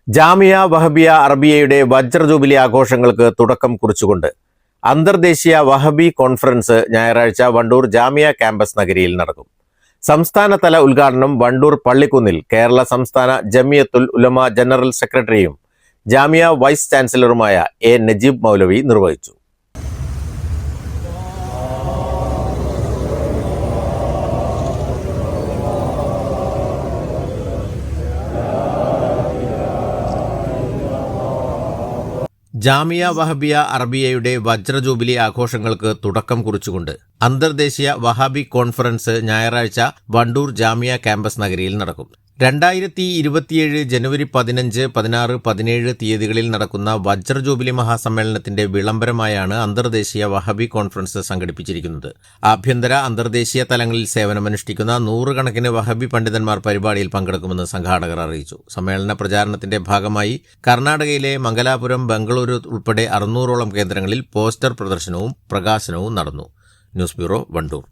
Jamia Wahabiya അറബിയയുടെ വജ്ര jubilee ആഘോഷങ്ങൾക്ക് തുടക്കം കുറിച്ചുകൊണ്ട് അന്തർദേശീയ വഹബി കോൺഫറൻസ് ഞായറാഴ്ച വണ്ടൂർ ജാമിയ ക്യാമ്പസ് നഗരിയിൽ നടക്കും. സംസ്ഥാനതല ഉദ്ഘാടനം വണ്ടൂർ പള്ളിക്കുന്നിൽ കേരള സംസ്ഥാന ജമിയത്തുൽ ഉലമ ജനറൽ സെക്രട്ടറിയും ജാമിയ വൈസ് ചാൻസലറുമായ എ നജീബ് മൗലവി നിർവഹിച്ചു. ജാമിയ വഹബിയ അറബിയയുടെ വജ്ര ജൂബിലി ആഘോഷങ്ങൾക്ക് തുടക്കം കുറിച്ചുകൊണ്ട് അന്തർദേശീയ വഹാബി കോൺഫറൻസ് ഞായറാഴ്ച വണ്ടൂർ ജാമിയ ക്യാമ്പസ് നഗരിയിൽ നടക്കും. 2027 ജനുവരി 15, 16, 17 തീയതികളിൽ നടക്കുന്ന വജ്ര ജൂബിലി മഹാസമ്മേളനത്തിന്റെ വിളംബരമായാണ് അന്തർദേശീയ വഹാബി കോൺഫറൻസ് സംഘടിപ്പിച്ചിരിക്കുന്നത്. ആഭ്യന്തര അന്തർദേശീയ തലങ്ങളിൽ സേവനമനുഷ്ഠിക്കുന്ന 100 കണക്കിന് വഹാബി പണ്ഡിതന്മാർ പരിപാടിയിൽ പങ്കെടുക്കുമെന്ന് സംഘാടകർ അറിയിച്ചു. സമ്മേളന പ്രചാരണത്തിന്റെ ഭാഗമായി കർണാടകയിലെ മംഗലാപുരം, ബംഗളൂരു ഉൾപ്പെടെ 600ഓളം കേന്ദ്രങ്ങളിൽ പോസ്റ്റർ പ്രദർശനവും പ്രകാശനവും നടന്നു. News bureau, Wandoor.